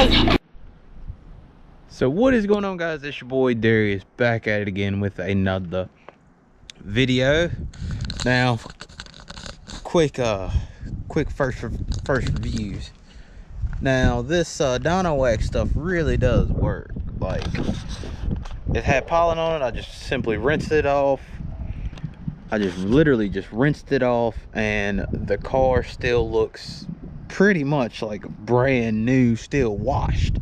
Friday. So what is going on, guys? It's your boy Darius back at it again with another video. Now, quick first reviews. Now this Up-Neffex stuff really does work. Like, it had pollen on it. I just simply rinsed it off. I just literally just rinsed it off, and the car still looks pretty much like brand new, still washed.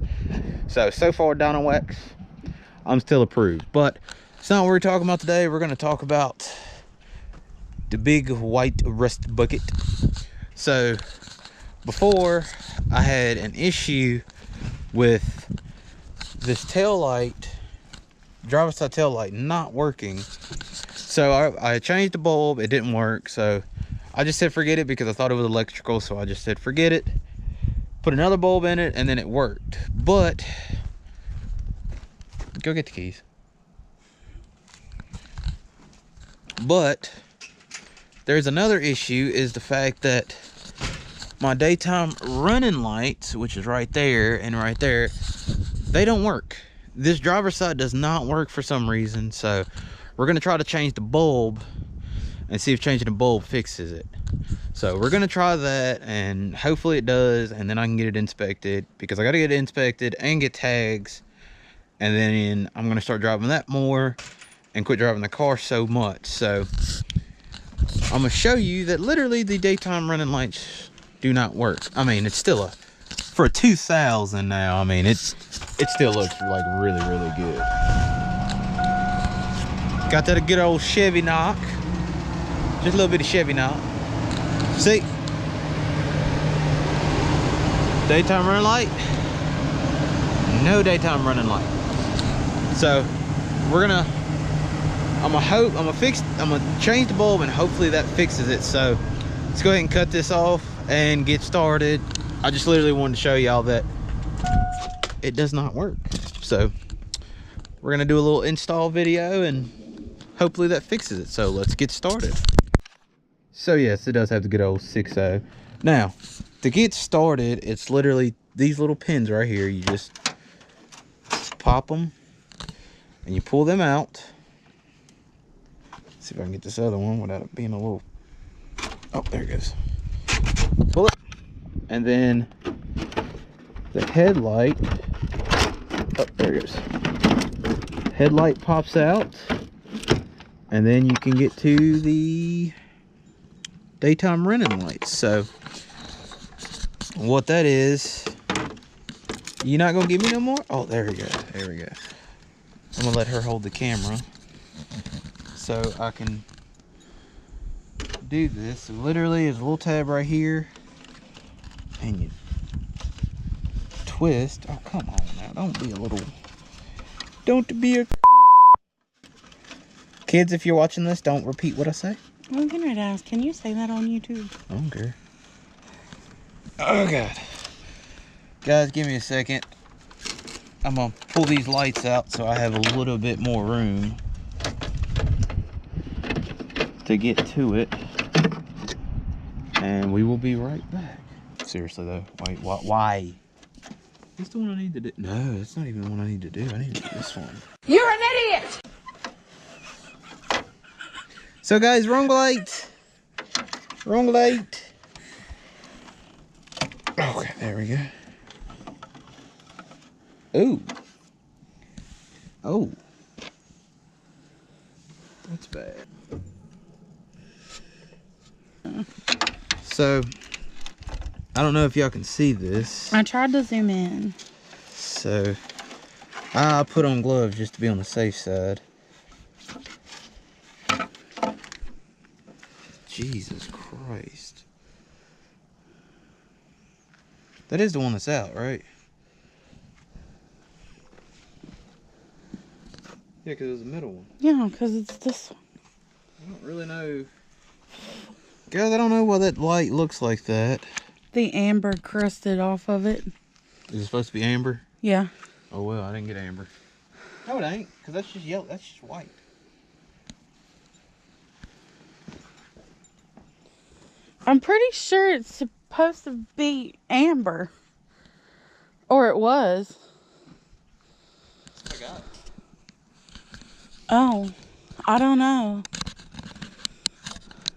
So far, Up-Neffex, I'm still approved. But it's not what we're talking about today. We're going to talk about the big white rust bucket. So before, I had an issue with this tail light, driver's side tail light, not working. So I changed the bulb. It didn't work. So I just said forget it, because I thought it was electrical. So I just said forget it. Put another bulb in it, and then it worked. But go get the keys. But there's another issue, is the fact that my daytime running lights, which is right there and right there, they don't work. This driver's side does not work for some reason. So we're going to try to change the bulb and see if changing the bulb fixes it. So we're going to try that, and hopefully it does, and then I can get it inspected, because I got to get it inspected and get tags, and then I'm going to start driving that more and quit driving the car so much. So I'm going to show you that literally the daytime running lights do not work. I mean, it's still for a 2000 now, I mean, it still looks like really, really good. Got that a good old Chevy knock. Just a little bit of Chevy knock. See? Daytime running light. No daytime running light. So I'm gonna change the bulb, and hopefully that fixes it. So let's go ahead and cut this off and get started. I just literally wanted to show y'all that it does not work. So we're gonna do a little install video, and hopefully that fixes it. So let's get started. So yes, it does have the good old 6.0. Now, to get started, it's literally these little pins right here. You just pop them and you pull them out. Let's see if I can get this other one without it being a little... Oh, there it goes. Pull it. And then the headlight... Oh, there it goes. Headlight pops out. And then you can get to the daytime running lights. So what that is, you're not gonna give me no more? Oh, there we go. There we go. I'm gonna let her hold the camera so I can do this. So literally, there's a little tab right here, and you twist. Oh, come on now. Don't be a kids, if you're watching this, don't repeat what I say. I'm gonna ask, can you say that on YouTube? I don't care. Oh God. Guys, give me a second. I'm gonna pull these lights out so I have a little bit more room to get to it. And we will be right back. Seriously though, wait, why? That's the one I need to do. No, that's not even the one I need to do. I need to do this one. You're an idiot! So guys, wrong light. Wrong light. Okay, there we go. Ooh. Oh. That's bad. So, I don't know if y'all can see this. I tried to zoom in. So, I put on gloves just to be on the safe side. Jesus Christ. That is the one that's out, right? Yeah, because it was the middle one. Yeah, because it's this one. I don't really know. Guys, I don't know why that light looks like that. The amber crusted off of it. Is it supposed to be amber? Yeah. Oh, well, I didn't get amber. No, it ain't, because that's just yellow. That's just white. I'm pretty sure it's supposed to be amber. Or it was. I got it. Oh, I don't know.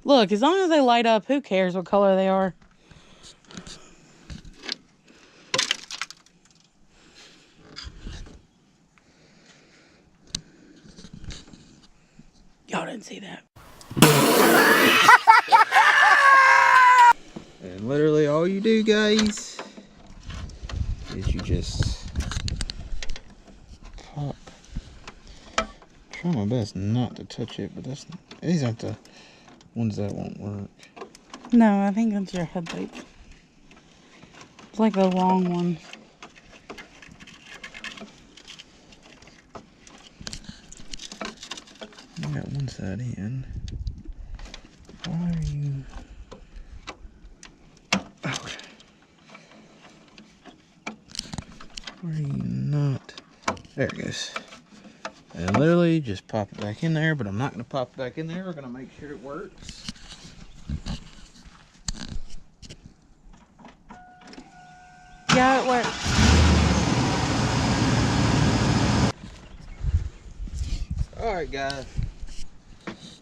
Look, as long as they light up, who cares what color they are? Y'all didn't see that. And literally all you do, guys, is you just pop. Try my best not to touch it, but these aren't the ones that won't work. No, I think that's your headlights. It's like the long one. I got one side in. Why are you... Okay. Why are you not... There it goes. And literally just pop it back in there, but I'm not going to pop it back in there. We're going to make sure it works. Yeah, it works. Alright, guys.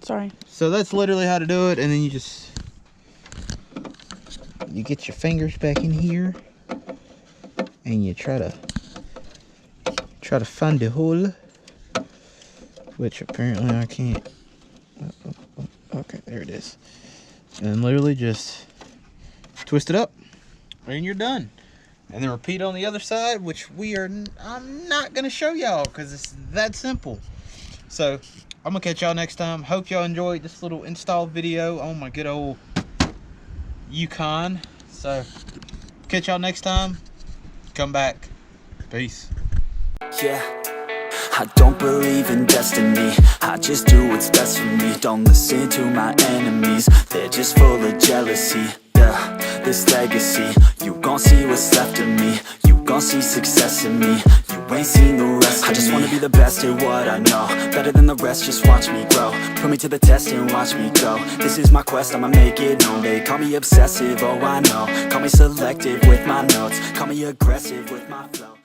Sorry. So that's literally how to do it, and then you get your fingers back in here, and you try to find the hole, which apparently I can't. Okay, there it is. And literally just twist it up, and you're done. And then repeat on the other side, which I'm not gonna show y'all because it's that simple. So I'm gonna catch y'all next time. Hope y'all enjoyed this little install video on my good old Yukon. So catch y'all next time. Come back. Peace. Yeah, I don't believe in destiny. I just do what's best for me. Don't listen to my enemies, they're just full of jealousy. Yeah, this legacy, you gon' see what's left of me. You gon' see success in me. You ain't seen the rest of me. I just wanna be the best at what I know, better than the rest, just watch me grow. Put me to the test and watch me go. This is my quest, I'ma make it known. They call me obsessive, oh I know. Call me selective with my notes. Call me aggressive with my flow.